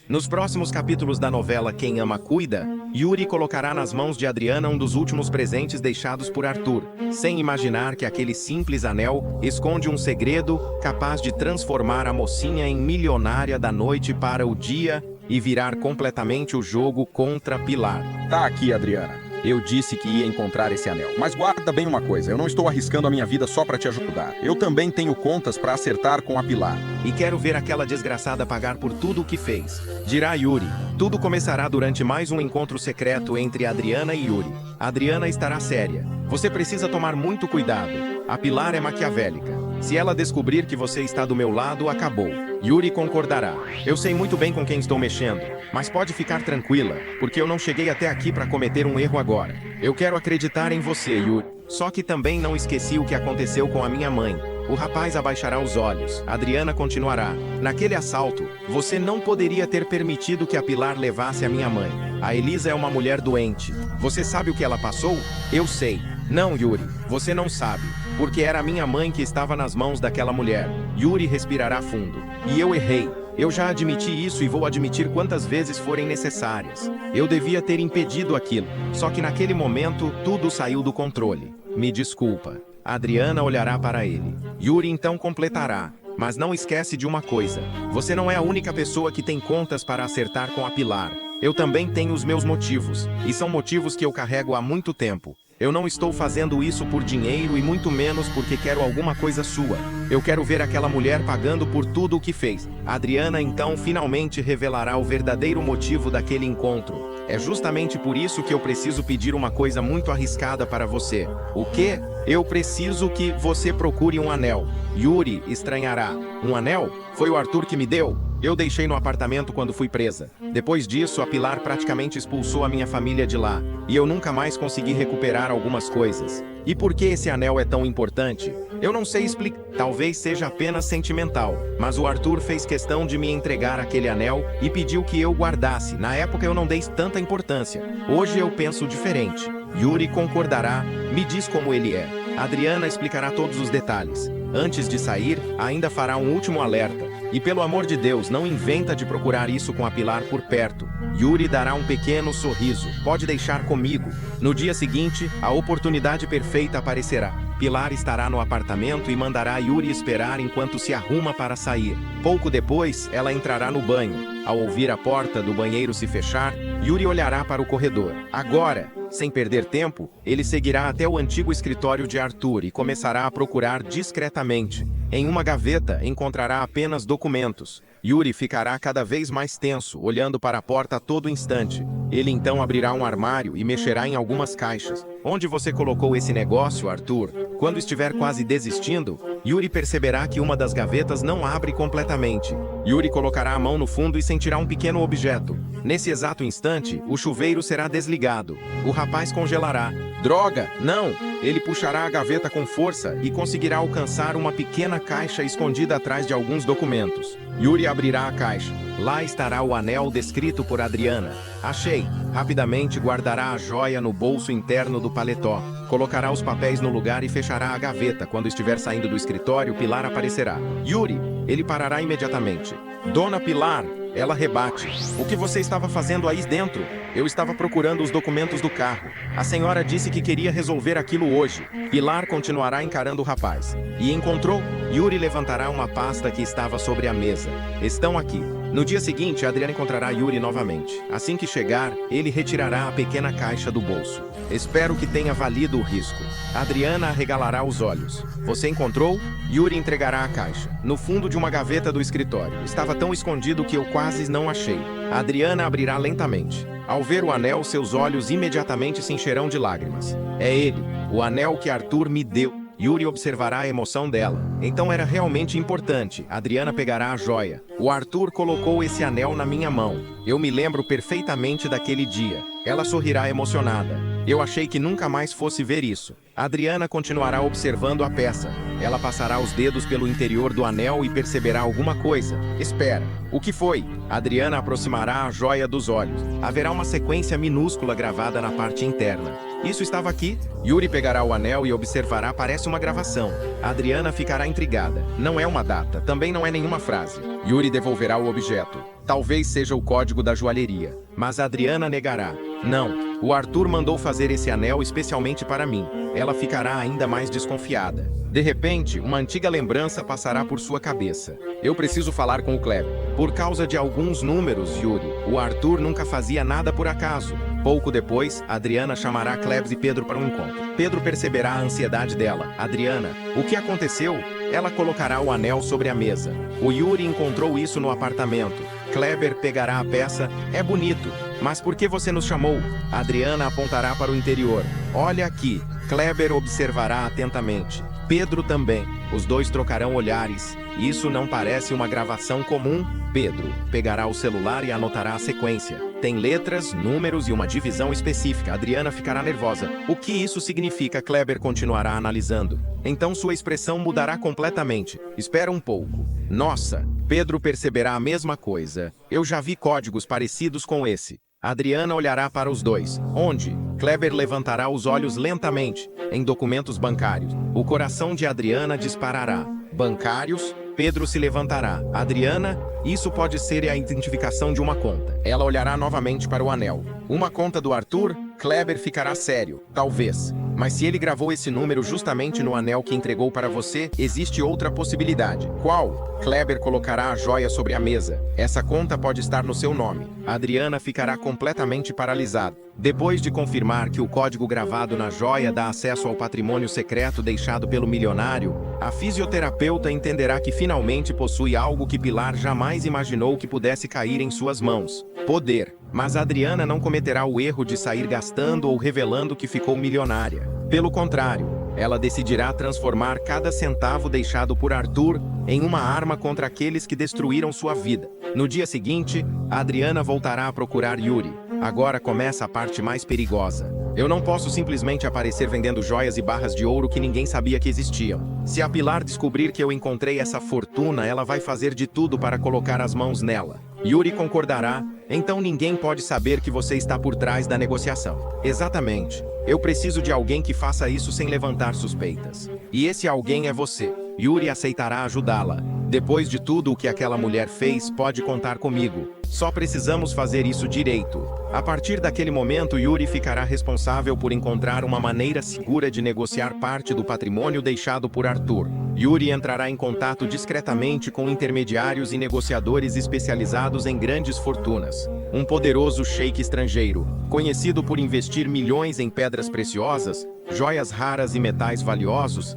Nos próximos capítulos da novela Quem Ama Cuida, Yuri colocará nas mãos de Adriana um dos últimos presentes deixados por Arthur, sem imaginar que aquele simples anel esconde um segredo capaz de transformar a mocinha em milionária da noite para o dia e virar completamente o jogo contra Pilar. Tá aqui, Adriana. Eu disse que ia encontrar esse anel. Mas guarda bem uma coisa, eu não estou arriscando a minha vida só para te ajudar. Eu também tenho contas para acertar com a Pilar. E quero ver aquela desgraçada pagar por tudo o que fez. Dirá Yuri. Tudo começará durante mais um encontro secreto entre Adriana e Yuri. Adriana estará séria. Você precisa tomar muito cuidado. A Pilar é maquiavélica. Se ela descobrir que você está do meu lado, acabou. Yuri concordará. Eu sei muito bem com quem estou mexendo, mas pode ficar tranquila, porque eu não cheguei até aqui para cometer um erro agora. Eu quero acreditar em você, Yuri. Só que também não esqueci o que aconteceu com a minha mãe. O rapaz abaixará os olhos. Adriana continuará. Naquele assalto, você não poderia ter permitido que a Pilar levasse a minha mãe. A Elisa é uma mulher doente. Você sabe o que ela passou? Eu sei. Não, Yuri, você não sabe. Porque era a minha mãe que estava nas mãos daquela mulher. Yuri respirará fundo. E eu errei. Eu já admiti isso e vou admitir quantas vezes forem necessárias. Eu devia ter impedido aquilo. Só que naquele momento, tudo saiu do controle. Me desculpa. Adriana olhará para ele. Yuri então completará. Mas não esquece de uma coisa. Você não é a única pessoa que tem contas para acertar com a Pilar. Eu também tenho os meus motivos. E são motivos que eu carrego há muito tempo. Eu não estou fazendo isso por dinheiro e muito menos porque quero alguma coisa sua. Eu quero ver aquela mulher pagando por tudo o que fez. Adriana então finalmente revelará o verdadeiro motivo daquele encontro. É justamente por isso que eu preciso pedir uma coisa muito arriscada para você. O quê? Eu preciso que você procure um anel. Yuri estranhará. Um anel? Foi o Arthur que me deu? Eu deixei no apartamento quando fui presa. Depois disso, a Pilar praticamente expulsou a minha família de lá. E eu nunca mais consegui recuperar algumas coisas. E por que esse anel é tão importante? Eu não sei explicar. Talvez seja apenas sentimental. Mas o Arthur fez questão de me entregar aquele anel e pediu que eu guardasse. Na época eu não dei tanta importância. Hoje eu penso diferente. Yuri concordará. Me diz como ele é. Adriana explicará todos os detalhes. Antes de sair, ainda fará um último alerta. E pelo amor de Deus, não inventa de procurar isso com a Pilar por perto. Yuri dará um pequeno sorriso. Pode deixar comigo. No dia seguinte, a oportunidade perfeita aparecerá. Pilar estará no apartamento e mandará Yuri esperar enquanto se arruma para sair. Pouco depois, ela entrará no banho. Ao ouvir a porta do banheiro se fechar, Yuri olhará para o corredor. Agora, sem perder tempo, ele seguirá até o antigo escritório de Arthur e começará a procurar discretamente. Em uma gaveta, encontrará apenas documentos. Yuri ficará cada vez mais tenso, olhando para a porta a todo instante. Ele então abrirá um armário e mexerá em algumas caixas. Onde você colocou esse negócio, Arthur? Quando estiver quase desistindo, Yuri perceberá que uma das gavetas não abre completamente. Yuri colocará a mão no fundo e sentirá um pequeno objeto. Nesse exato instante, o chuveiro será desligado. O rapaz congelará. Droga! Não! Ele puxará a gaveta com força e conseguirá alcançar uma pequena caixa escondida atrás de alguns documentos. Yuri abrirá a caixa. Lá estará o anel descrito por Adriana. Achei! Rapidamente guardará a joia no bolso interno do paletó. Colocará os papéis no lugar e fechará a gaveta. Quando estiver saindo do escritório, Pilar aparecerá. Yuri! Ele parará imediatamente. Dona Pilar! Ela rebate. O que você estava fazendo aí dentro? Eu estava procurando os documentos do carro. A senhora disse que queria resolver aquilo hoje. Pilar continuará encarando o rapaz. E encontrou? Yuri levantará uma pasta que estava sobre a mesa. Estão aqui. No dia seguinte, Adriana encontrará Yuri novamente. Assim que chegar, ele retirará a pequena caixa do bolso. Espero que tenha valido o risco. Adriana arregalará os olhos. Você encontrou? Yuri entregará a caixa. No fundo de uma gaveta do escritório. Estava tão escondido que eu quase não achei. Adriana abrirá lentamente. Ao ver o anel, seus olhos imediatamente se encherão de lágrimas. É ele, o anel que Arthur me deu. Yuri observará a emoção dela. Então era realmente importante. Adriana pegará a joia. O Arthur colocou esse anel na minha mão. Eu me lembro perfeitamente daquele dia. Ela sorrirá emocionada. Eu achei que nunca mais fosse ver isso. Adriana continuará observando a peça. Ela passará os dedos pelo interior do anel e perceberá alguma coisa. Espera. O que foi? Adriana aproximará a joia dos olhos. Haverá uma sequência minúscula gravada na parte interna. Isso estava aqui? Yuri pegará o anel e observará, parece uma gravação. Adriana ficará intrigada. Não é uma data, também não é nenhuma frase. Yuri devolverá o objeto. Talvez seja o código da joalheria. Mas Adriana negará. Não, o Arthur mandou fazer esse anel especialmente para mim. Ela ficará ainda mais desconfiada. De repente, uma antiga lembrança passará por sua cabeça. Eu preciso falar com o Kleber. Por causa de alguns números, Yuri, o Arthur nunca fazia nada por acaso. Pouco depois, Adriana chamará Klebs e Pedro para um encontro. Pedro perceberá a ansiedade dela. Adriana, o que aconteceu? Ela colocará o anel sobre a mesa. O Yuri encontrou isso no apartamento. Kleber pegará a peça. É bonito. Mas por que você nos chamou? Adriana apontará para o interior. Olha aqui. Kleber observará atentamente. Pedro também. Os dois trocarão olhares. Isso não parece uma gravação comum? Pedro pegará o celular e anotará a sequência. Tem letras, números e uma divisão específica. Adriana ficará nervosa. O que isso significa? Kleber continuará analisando. Então sua expressão mudará completamente. Espera um pouco. Nossa, Pedro perceberá a mesma coisa. Eu já vi códigos parecidos com esse. Adriana olhará para os dois. Onde? Kleber levantará os olhos lentamente. Em documentos bancários. O coração de Adriana disparará. Bancários? Pedro se levantará. Adriana, isso pode ser a identificação de uma conta. Ela olhará novamente para o anel. Uma conta do Arthur? Kleber ficará sério. Talvez. Mas se ele gravou esse número justamente no anel que entregou para você, existe outra possibilidade. Qual? Kleber colocará a joia sobre a mesa. Essa conta pode estar no seu nome. Adriana ficará completamente paralisada. Depois de confirmar que o código gravado na joia dá acesso ao patrimônio secreto deixado pelo milionário, a fisioterapeuta entenderá que finalmente possui algo que Pilar jamais imaginou que pudesse cair em suas mãos. Poder. Mas Adriana não cometerá o erro de sair gastando ou revelando que ficou milionária. Pelo contrário, ela decidirá transformar cada centavo deixado por Arthur em uma arma contra aqueles que destruíram sua vida. No dia seguinte, Adriana voltará a procurar Yuri. Agora começa a parte mais perigosa. Eu não posso simplesmente aparecer vendendo joias e barras de ouro que ninguém sabia que existiam. Se a Pilar descobrir que eu encontrei essa fortuna, ela vai fazer de tudo para colocar as mãos nela. Yuri concordará. Então ninguém pode saber que você está por trás da negociação. Exatamente. Eu preciso de alguém que faça isso sem levantar suspeitas. E esse alguém é você. Yuri aceitará ajudá-la. Depois de tudo o que aquela mulher fez, pode contar comigo. Só precisamos fazer isso direito. A partir daquele momento, Yuri ficará responsável por encontrar uma maneira segura de negociar parte do patrimônio deixado por Arthur. Yuri entrará em contato discretamente com intermediários e negociadores especializados em grandes fortunas. Um poderoso sheik estrangeiro, conhecido por investir milhões em pedras preciosas, joias raras e metais valiosos,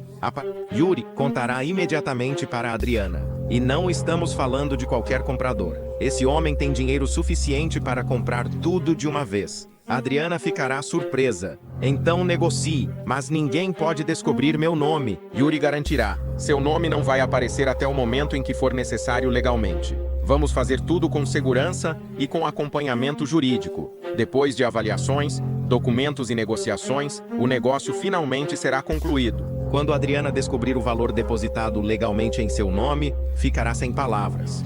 Yuri contará imediatamente para Adriana. E não estamos falando de qualquer comprador. Esse homem tem dinheiro suficiente para comprar tudo de uma vez. Adriana ficará surpresa. Então negocie, mas ninguém pode descobrir meu nome. Yuri garantirá. Seu nome não vai aparecer até o momento em que for necessário legalmente. Vamos fazer tudo com segurança e com acompanhamento jurídico. Depois de avaliações, documentos e negociações, o negócio finalmente será concluído. Quando Adriana descobrir o valor depositado legalmente em seu nome, ficará sem palavras.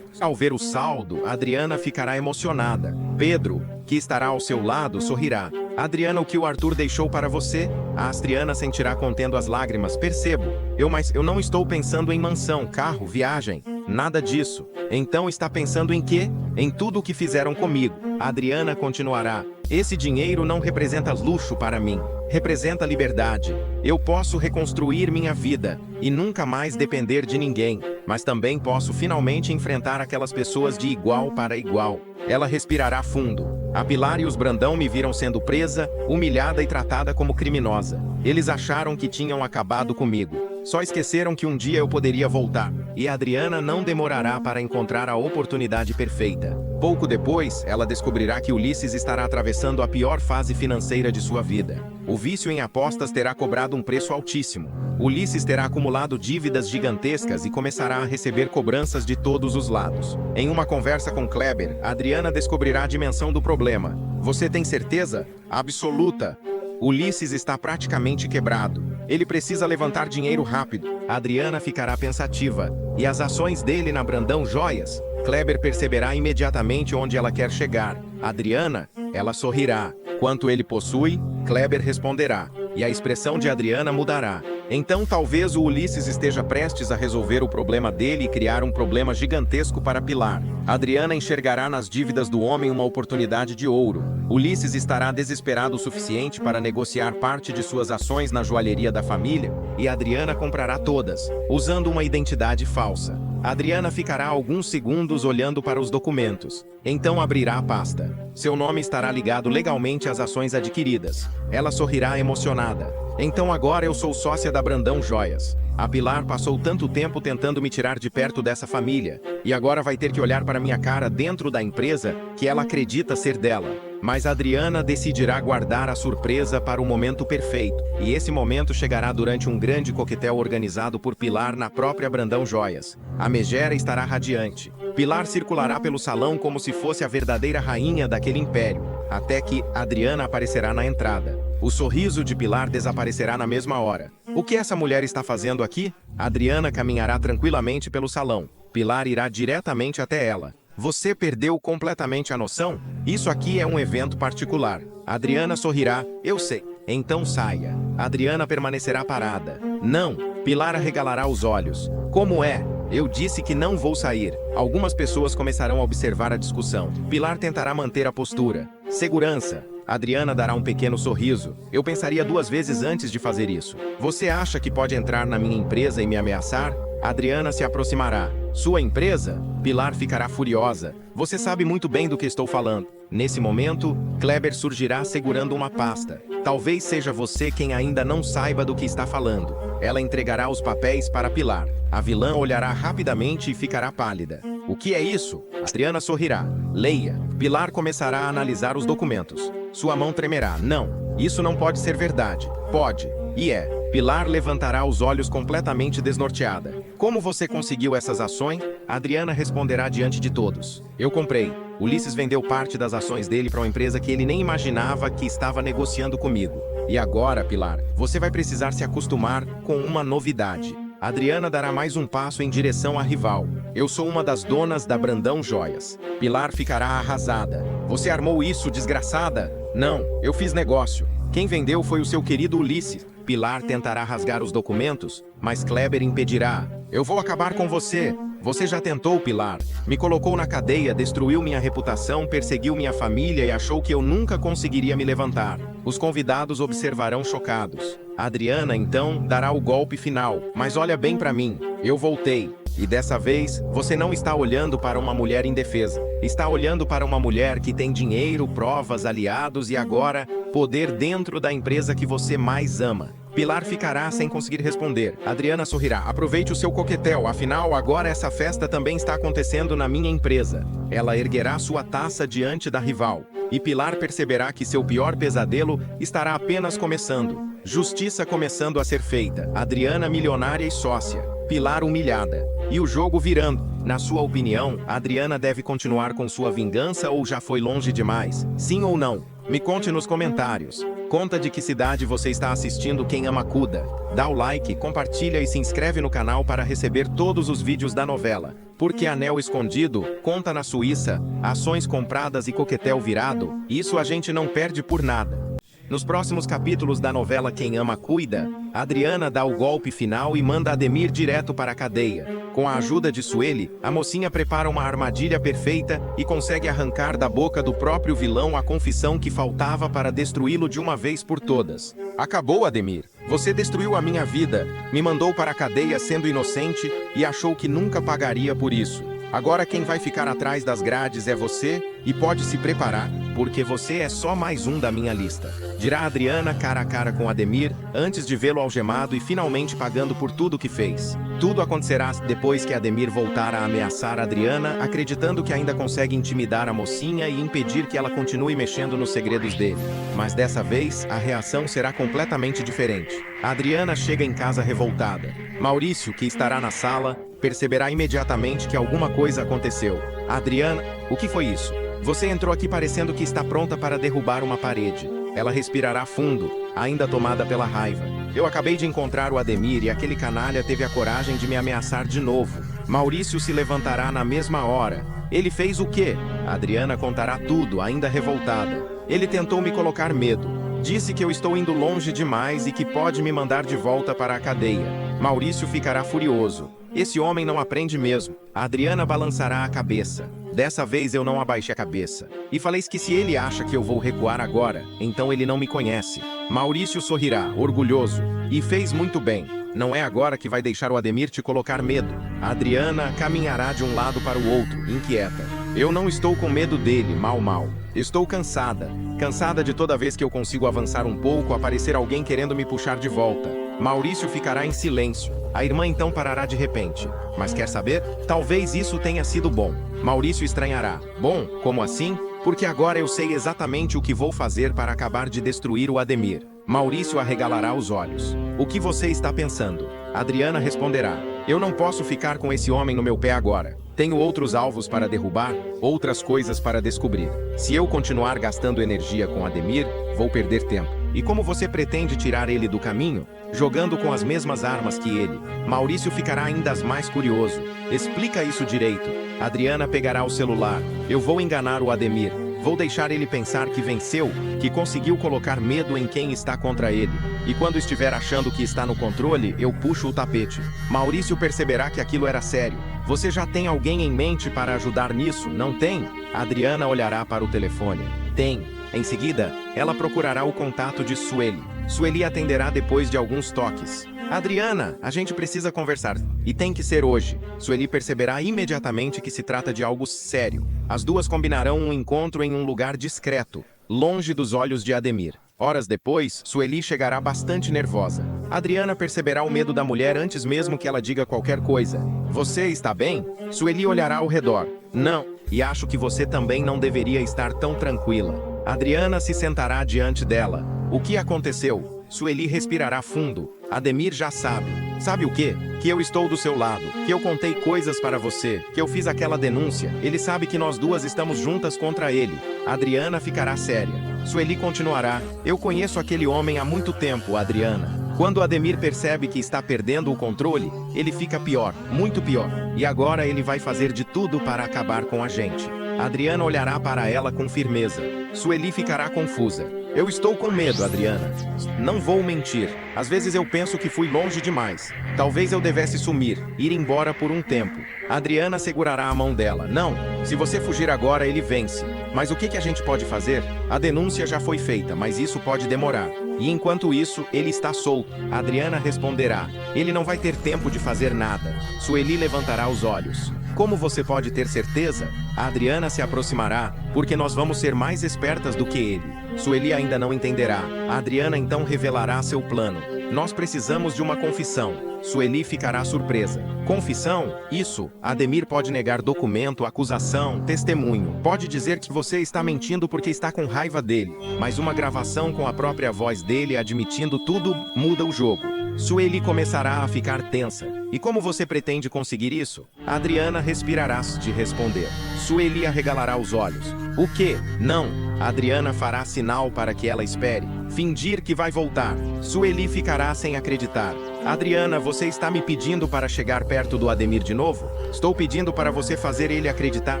Ao ver o saldo, Adriana ficará emocionada. Pedro, que estará ao seu lado, sorrirá. Adriana, o que o Arthur deixou para você? A Adriana sentirá contendo as lágrimas. Percebo. Mas eu não estou pensando em mansão, carro, viagem. Nada disso. Então está pensando em quê? Em tudo o que fizeram comigo. Adriana continuará. Esse dinheiro não representa luxo para mim. Representa liberdade. Eu posso reconstruir minha vida e nunca mais depender de ninguém, mas também posso finalmente enfrentar aquelas pessoas de igual para igual. Ela respirará fundo. A Pilar e os Brandão me viram sendo presa, humilhada e tratada como criminosa. Eles acharam que tinham acabado comigo. Só esqueceram que um dia eu poderia voltar. E a Adriana não demorará para encontrar a oportunidade perfeita. Pouco depois, ela descobrirá que Ulisses estará atravessando a pior fase financeira de sua vida. O vício em apostas terá cobrado um preço altíssimo. Ulisses terá acumulado dívidas gigantescas e começará a receber cobranças de todos os lados. Em uma conversa com Kleber, Adriana descobrirá a dimensão do problema. Você tem certeza? Absoluta. Ulisses está praticamente quebrado. Ele precisa levantar dinheiro rápido. Adriana ficará pensativa. E as ações dele na Brandão Joias? Kleber perceberá imediatamente onde ela quer chegar. Adriana, ela sorrirá. Quanto ele possui? Kleber responderá. E a expressão de Adriana mudará. Então talvez o Ulisses esteja prestes a resolver o problema dele e criar um problema gigantesco para Pilar. Adriana enxergará nas dívidas do homem uma oportunidade de ouro. Ulisses estará desesperado o suficiente para negociar parte de suas ações na joalheria da família e Adriana comprará todas, usando uma identidade falsa. Adriana ficará alguns segundos olhando para os documentos. Então abrirá a pasta. Seu nome estará ligado legalmente às ações adquiridas. Ela sorrirá emocionada. Então agora eu sou sócia da Brandão Joias. A Pilar passou tanto tempo tentando me tirar de perto dessa família, e agora vai ter que olhar para minha cara dentro da empresa que ela acredita ser dela. Mas Adriana decidirá guardar a surpresa para o momento perfeito, e esse momento chegará durante um grande coquetel organizado por Pilar na própria Brandão Joias. A megera estará radiante. Pilar circulará pelo salão como se fosse a verdadeira rainha daquele império, até que Adriana aparecerá na entrada. O sorriso de Pilar desaparecerá na mesma hora. O que essa mulher está fazendo aqui? Adriana caminhará tranquilamente pelo salão. Pilar irá diretamente até ela. Você perdeu completamente a noção? Isso aqui é um evento particular. Adriana sorrirá. Eu sei. Então saia. Adriana permanecerá parada. Não. Pilar arregalará os olhos. Como é? Eu disse que não vou sair. Algumas pessoas começarão a observar a discussão. Pilar tentará manter a postura. Segurança. Adriana dará um pequeno sorriso. Eu pensaria 2 vezes antes de fazer isso. Você acha que pode entrar na minha empresa e me ameaçar? Adriana se aproximará. Sua empresa? Pilar ficará furiosa. Você sabe muito bem do que estou falando. Nesse momento, Kleber surgirá segurando uma pasta. Talvez seja você quem ainda não saiba do que está falando. Ela entregará os papéis para Pilar. A vilã olhará rapidamente e ficará pálida. O que é isso? Adriana sorrirá. Leia. Pilar começará a analisar os documentos. Sua mão tremerá. Não, isso não pode ser verdade. Pode. E é. Pilar levantará os olhos completamente desnorteada. Como você conseguiu essas ações? Adriana responderá diante de todos. Eu comprei. Ulisses vendeu parte das ações dele para uma empresa que ele nem imaginava que estava negociando comigo. E agora, Pilar, você vai precisar se acostumar com uma novidade. Adriana dará mais um passo em direção à rival. Eu sou uma das donas da Brandão Joias. Pilar ficará arrasada. Você armou isso, desgraçada? Não, eu fiz negócio. Quem vendeu foi o seu querido Ulisses. Pilar tentará rasgar os documentos, mas Kleber impedirá. Eu vou acabar com você. Você já tentou, Pilar. Me colocou na cadeia, destruiu minha reputação, perseguiu minha família e achou que eu nunca conseguiria me levantar. Os convidados observarão chocados. Adriana, então, dará o golpe final. Mas olha bem para mim. Eu voltei. E dessa vez, você não está olhando para uma mulher indefesa. Está olhando para uma mulher que tem dinheiro, provas, aliados e agora, poder dentro da empresa que você mais ama. Pilar ficará sem conseguir responder. Adriana sorrirá. Aproveite o seu coquetel, afinal, agora essa festa também está acontecendo na minha empresa. Ela erguerá sua taça diante da rival. E Pilar perceberá que seu pior pesadelo estará apenas começando. Justiça começando a ser feita. Adriana milionária e sócia. Pilar humilhada. E o jogo virando. Na sua opinião, Adriana deve continuar com sua vingança ou já foi longe demais? Sim ou não? Me conte nos comentários. Conta de que cidade você está assistindo Quem Ama Cuda. Dá o like, compartilha e se inscreve no canal para receber todos os vídeos da novela. Porque Anel Escondido, Conta na Suíça, Ações Compradas e Coquetel Virado, isso a gente não perde por nada. Nos próximos capítulos da novela Quem Ama Cuida, Adriana dá o golpe final e manda Ademir direto para a cadeia. Com a ajuda de Sueli, a mocinha prepara uma armadilha perfeita e consegue arrancar da boca do próprio vilão a confissão que faltava para destruí-lo de uma vez por todas. Acabou, Ademir. Você destruiu a minha vida, me mandou para a cadeia sendo inocente e achou que nunca pagaria por isso. Agora quem vai ficar atrás das grades é você e pode se preparar, porque você é só mais um da minha lista. Dirá Adriana cara a cara com Ademir, antes de vê-lo algemado e finalmente pagando por tudo que fez. Tudo acontecerá depois que Ademir voltar a ameaçar Adriana, acreditando que ainda consegue intimidar a mocinha e impedir que ela continue mexendo nos segredos dele. Mas dessa vez, a reação será completamente diferente. Adriana chega em casa revoltada. Maurício, que estará na sala, perceberá imediatamente que alguma coisa aconteceu. Adriana, o que foi isso? Você entrou aqui parecendo que está pronta para derrubar uma parede. Ela respirará fundo, ainda tomada pela raiva. Eu acabei de encontrar o Ademir e aquele canalha teve a coragem de me ameaçar de novo. Maurício se levantará na mesma hora. Ele fez o quê? Adriana contará tudo, ainda revoltada. Ele tentou me colocar medo. Disse que eu estou indo longe demais e que pode me mandar de volta para a cadeia. Maurício ficará furioso. Esse homem não aprende mesmo. A Adriana balançará a cabeça. Dessa vez eu não abaixei a cabeça. E falei que se ele acha que eu vou recuar agora, então ele não me conhece. Maurício sorrirá, orgulhoso. E fez muito bem. Não é agora que vai deixar o Ademir te colocar medo. A Adriana caminhará de um lado para o outro, inquieta. Eu não estou com medo dele, mal. Estou cansada. Cansada de toda vez que eu consigo avançar um pouco, aparecer alguém querendo me puxar de volta. Maurício ficará em silêncio. A irmã então parará de repente. Mas quer saber? Talvez isso tenha sido bom. Maurício estranhará. Bom, como assim? Porque agora eu sei exatamente o que vou fazer para acabar de destruir o Ademir. Maurício arregalará os olhos. O que você está pensando? Adriana responderá. Eu não posso ficar com esse homem no meu pé agora. Tenho outros alvos para derrubar, outras coisas para descobrir. Se eu continuar gastando energia com Ademir, vou perder tempo. E como você pretende tirar ele do caminho? Jogando com as mesmas armas que ele. Maurício ficará ainda mais curioso. Explica isso direito. Adriana pegará o celular. Eu vou enganar o Ademir. Vou deixar ele pensar que venceu, que conseguiu colocar medo em quem está contra ele. E quando estiver achando que está no controle, eu puxo o tapete. Maurício perceberá que aquilo era sério. Você já tem alguém em mente para ajudar nisso, não tem? Adriana olhará para o telefone. Tem. Em seguida, ela procurará o contato de Sueli. Sueli atenderá depois de alguns toques. Adriana, a gente precisa conversar. E tem que ser hoje. Sueli perceberá imediatamente que se trata de algo sério. As duas combinarão um encontro em um lugar discreto, longe dos olhos de Ademir. Horas depois, Sueli chegará bastante nervosa. Adriana perceberá o medo da mulher antes mesmo que ela diga qualquer coisa. Você está bem? Sueli olhará ao redor. Não, e acho que você também não deveria estar tão tranquila. Adriana se sentará diante dela. O que aconteceu? Sueli respirará fundo. Ademir já sabe. Sabe o quê? Que eu estou do seu lado, que eu contei coisas para você, que eu fiz aquela denúncia. Ele sabe que nós duas estamos juntas contra ele. Adriana ficará séria. Sueli continuará. Eu conheço aquele homem há muito tempo, Adriana. Quando Ademir percebe que está perdendo o controle, ele fica pior, muito pior. E agora ele vai fazer de tudo para acabar com a gente. Adriana olhará para ela com firmeza. Sueli ficará confusa. Eu estou com medo, Adriana. Não vou mentir. Às vezes eu penso que fui longe demais. Talvez eu devesse sumir, ir embora por um tempo. Adriana segurará a mão dela. Não, se você fugir agora, ele vence. Mas o que a gente pode fazer? A denúncia já foi feita, mas isso pode demorar. E enquanto isso, ele está solto. Adriana responderá. Ele não vai ter tempo de fazer nada. Sueli levantará os olhos. Como você pode ter certeza? A Adriana se aproximará, porque nós vamos ser mais espertas do que ele. Sueli ainda não entenderá. A Adriana então revelará seu plano. Nós precisamos de uma confissão. Sueli ficará surpresa. Confissão? Isso. Ademir pode negar documento, acusação, testemunho. Pode dizer que você está mentindo porque está com raiva dele. Mas uma gravação com a própria voz dele admitindo tudo muda o jogo. Sueli começará a ficar tensa. E como você pretende conseguir isso? Adriana respirará de responder. Sueli arregalará os olhos. O quê? Não. Adriana fará sinal para que ela espere. Fingir que vai voltar. Sueli ficará sem acreditar. Adriana, você está me pedindo para chegar perto do Ademir de novo? Estou pedindo para você fazer ele acreditar.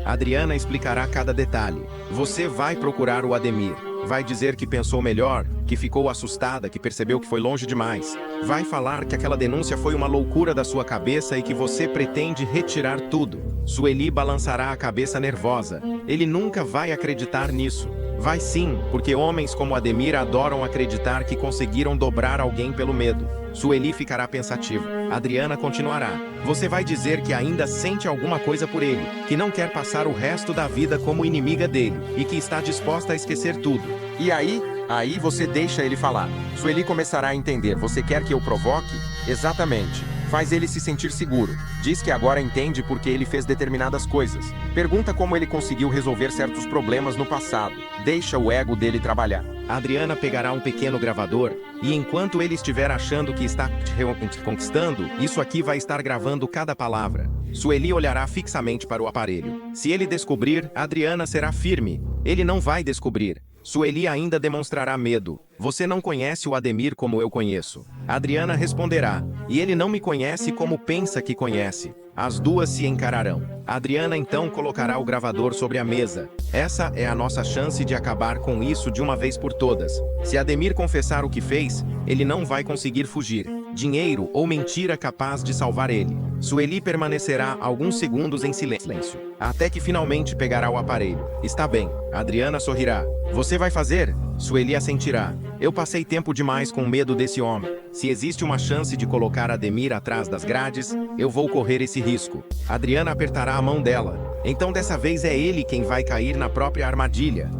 Adriana explicará cada detalhe. Você vai procurar o Ademir. Vai dizer que pensou melhor, que ficou assustada, que percebeu que foi longe demais. Vai falar que aquela denúncia foi uma loucura da sua cabeça e que você pretende retirar tudo. Sueli balançará a cabeça nervosa. Ele nunca vai acreditar nisso. Vai sim, porque homens como Ademir adoram acreditar que conseguiram dobrar alguém pelo medo. Sueli ficará pensativa. Adriana continuará. Você vai dizer que ainda sente alguma coisa por ele, que não quer passar o resto da vida como inimiga dele, e que está disposta a esquecer tudo. E aí você deixa ele falar. Sueli começará a entender. Você quer que eu provoque? Exatamente. Faz ele se sentir seguro. Diz que agora entende porque ele fez determinadas coisas. Pergunta como ele conseguiu resolver certos problemas no passado. Deixa o ego dele trabalhar. Adriana pegará um pequeno gravador e enquanto ele estiver achando que está te conquistando, isso aqui vai estar gravando cada palavra. Sueli olhará fixamente para o aparelho. Se ele descobrir, Adriana será firme. Ele não vai descobrir. Sueli ainda demonstrará medo. Você não conhece o Ademir como eu conheço. Adriana responderá. E ele não me conhece como pensa que conhece. As duas se encararão. Adriana então colocará o gravador sobre a mesa. Essa é a nossa chance de acabar com isso de uma vez por todas. Se Ademir confessar o que fez, ele não vai conseguir fugir. Dinheiro ou mentira capaz de salvar ele. Sueli permanecerá alguns segundos em silêncio, até que finalmente pegará o aparelho. Está bem, Adriana sorrirá. Você vai fazer? Sueli assentirá. Eu passei tempo demais com medo desse homem. Se existe uma chance de colocar Ademir atrás das grades, eu vou correr esse risco. Adriana apertará a mão dela. Então dessa vez é ele quem vai cair na própria armadilha.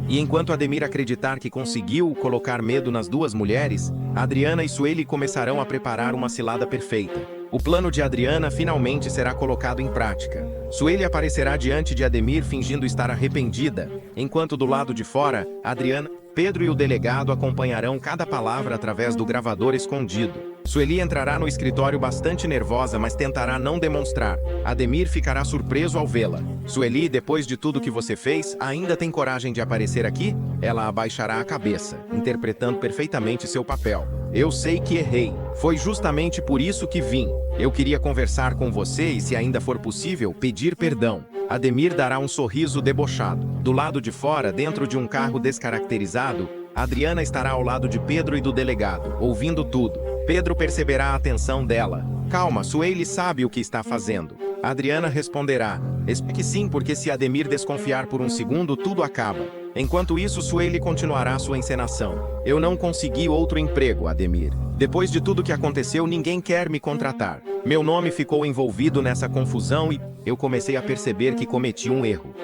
E enquanto Ademir acreditar que conseguiu colocar medo nas duas mulheres, Adriana e Sueli começarão a preparar uma cilada perfeita. O plano de Adriana finalmente será colocado em prática. Sueli aparecerá diante de Ademir fingindo estar arrependida, enquanto do lado de fora, Adriana, Pedro e o delegado acompanharão cada palavra através do gravador escondido. Sueli entrará no escritório bastante nervosa, mas tentará não demonstrar. Ademir ficará surpreso ao vê-la. Sueli, depois de tudo que você fez, ainda tem coragem de aparecer aqui? Ela abaixará a cabeça, interpretando perfeitamente seu papel. Eu sei que errei. Foi justamente por isso que vim. Eu queria conversar com você e, se ainda for possível, pedir perdão. Ademir dará um sorriso debochado. Do lado de fora, dentro de um carro descaracterizado, Adriana estará ao lado de Pedro e do delegado, ouvindo tudo. Pedro perceberá a atenção dela. Calma, Sueli sabe o que está fazendo. Adriana responderá. Explique sim, porque se Ademir desconfiar por um segundo, tudo acaba. Enquanto isso, Sueli continuará sua encenação. Eu não consegui outro emprego, Ademir. Depois de tudo que aconteceu, ninguém quer me contratar. Meu nome ficou envolvido nessa confusão e eu comecei a perceber que cometi um erro.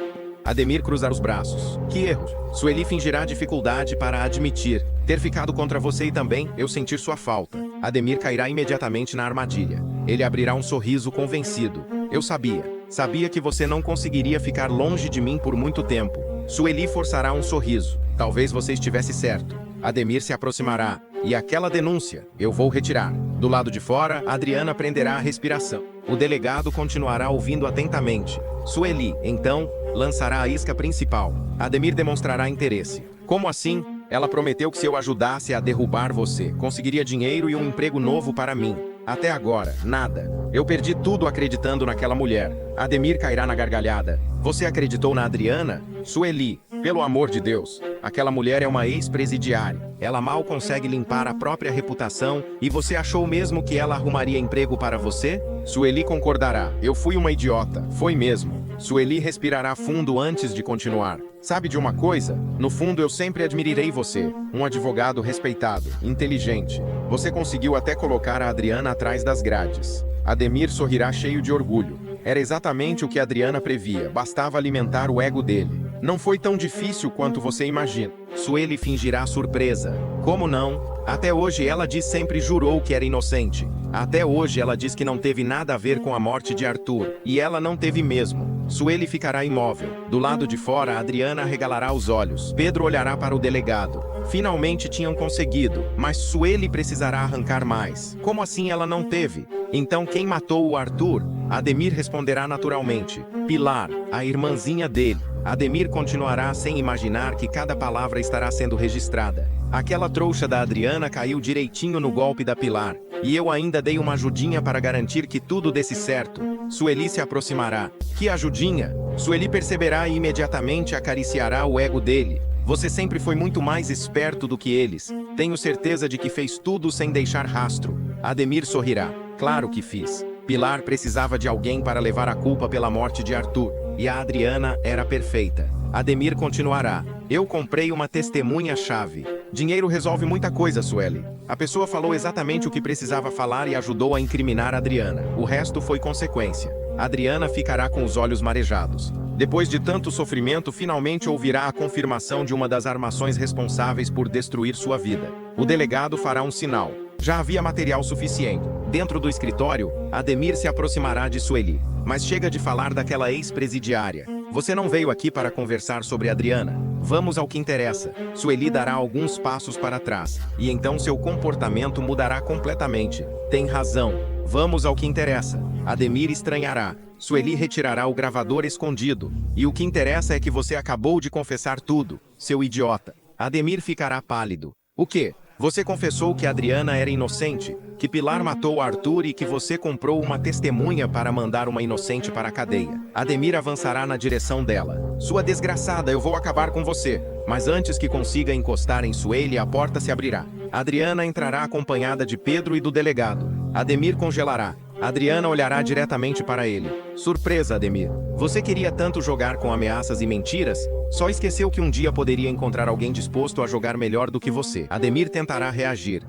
Ademir cruzar os braços. Que erro? Sueli fingirá dificuldade para admitir. Ter ficado contra você e também eu sentir sua falta. Ademir cairá imediatamente na armadilha. Ele abrirá um sorriso convencido. Eu sabia. Sabia que você não conseguiria ficar longe de mim por muito tempo. Sueli forçará um sorriso. Talvez você estivesse certo. Ademir se aproximará. E aquela denúncia, eu vou retirar. Do lado de fora, Adriana prenderá a respiração. O delegado continuará ouvindo atentamente. Sueli, então, lançará a isca principal. Ademir demonstrará interesse. Como assim? Ela prometeu que se eu ajudasse a derrubar você, conseguiria dinheiro e um emprego novo para mim. Até agora, nada. Eu perdi tudo acreditando naquela mulher. Ademir cairá na gargalhada. Você acreditou na Adriana? Sueli, pelo amor de Deus. Aquela mulher é uma ex-presidiária. Ela mal consegue limpar a própria reputação e você achou mesmo que ela arrumaria emprego para você? Sueli concordará. Eu fui uma idiota. Foi mesmo. Sueli respirará fundo antes de continuar. Sabe de uma coisa? No fundo eu sempre admirei você. Um advogado respeitado, inteligente. Você conseguiu até colocar a Adriana atrás das grades. Ademir sorrirá cheio de orgulho. Era exatamente o que Adriana previa. Bastava alimentar o ego dele. Não foi tão difícil quanto você imagina. Sueli fingirá surpresa. Como não? Até hoje ela sempre jurou que era inocente. Até hoje ela diz que não teve nada a ver com a morte de Arthur. E ela não teve mesmo. Sueli ficará imóvel. Do lado de fora, Adriana arregalará os olhos. Pedro olhará para o delegado. Finalmente tinham conseguido, mas Sueli precisará arrancar mais. Como assim ela não teve? Então quem matou o Arthur? Ademir responderá naturalmente. Pilar, a irmãzinha dele. Ademir continuará sem imaginar que cada palavra estará sendo registrada. Aquela trouxa da Adriana caiu direitinho no golpe da Pilar. E eu ainda dei uma ajudinha para garantir que tudo desse certo. Sueli se aproximará. Que ajudinha? Sueli perceberá e imediatamente acariciará o ego dele. Você sempre foi muito mais esperto do que eles. Tenho certeza de que fez tudo sem deixar rastro. Ademir sorrirá. Claro que fiz. Pilar precisava de alguém para levar a culpa pela morte de Arthur. E a Adriana era perfeita. Ademir continuará. Eu comprei uma testemunha-chave. Dinheiro resolve muita coisa, Sueli. A pessoa falou exatamente o que precisava falar e ajudou a incriminar Adriana. O resto foi consequência. Adriana ficará com os olhos marejados. Depois de tanto sofrimento, finalmente ouvirá a confirmação de uma das armações responsáveis por destruir sua vida. O delegado fará um sinal. Já havia material suficiente. Dentro do escritório, Ademir se aproximará de Sueli. Mas chega de falar daquela ex-presidiária. Você não veio aqui para conversar sobre Adriana. Vamos ao que interessa. Sueli dará alguns passos para trás. E então seu comportamento mudará completamente. Tem razão. Vamos ao que interessa. Ademir estranhará. Sueli retirará o gravador escondido. E o que interessa é que você acabou de confessar tudo, seu idiota. Ademir ficará pálido. O quê? Você confessou que Adriana era inocente, que Pilar matou Arthur e que você comprou uma testemunha para mandar uma inocente para a cadeia. Ademir avançará na direção dela. Sua desgraçada, eu vou acabar com você. Mas antes que consiga encostar em Sueli, a porta se abrirá. Adriana entrará acompanhada de Pedro e do delegado. Ademir congelará. Adriana olhará diretamente para ele. Surpresa, Ademir. Você queria tanto jogar com ameaças e mentiras? Só esqueceu que um dia poderia encontrar alguém disposto a jogar melhor do que você. Ademir tentará reagir.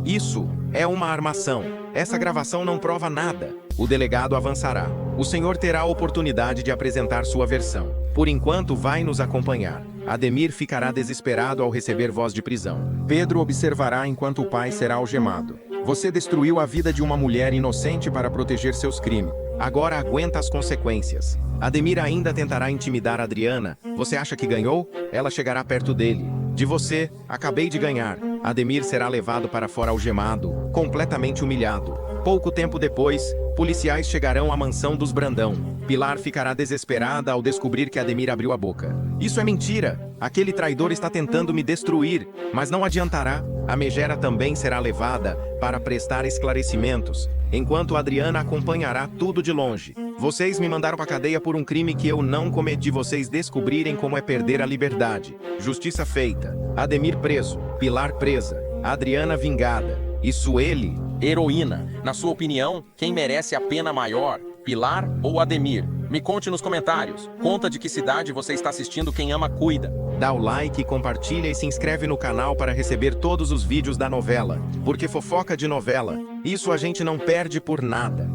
Isso é uma armação. Essa gravação não prova nada. O delegado avançará. O senhor terá a oportunidade de apresentar sua versão. Por enquanto, vai nos acompanhar. Ademir ficará desesperado ao receber voz de prisão. Pedro observará enquanto o pai será algemado. Você destruiu a vida de uma mulher inocente para proteger seus crimes. Agora aguenta as consequências. Ademir ainda tentará intimidar Adriana. Você acha que ganhou? Ela chegará perto dele. De você, acabei de ganhar. Ademir será levado para fora algemado, completamente humilhado. Pouco tempo depois, policiais chegarão à mansão dos Brandão. Pilar ficará desesperada ao descobrir que Ademir abriu a boca. Isso é mentira! Aquele traidor está tentando me destruir, mas não adiantará. A Megera também será levada para prestar esclarecimentos, enquanto Adriana acompanhará tudo de longe. Vocês me mandaram para a cadeia por um crime que eu não cometi. Vocês descobrirem como é perder a liberdade. Justiça feita. Ademir preso. Pilar presa. Adriana vingada. E Sueli, Heroína. Na sua opinião, quem merece a pena maior? Pilar ou Ademir? Me conte nos comentários. Conta de que cidade você está assistindo. Quem ama, cuida. dá o like, compartilha e se inscreve no canal para receber todos os vídeos da novela. Porque fofoca de novela, isso a gente não perde por nada.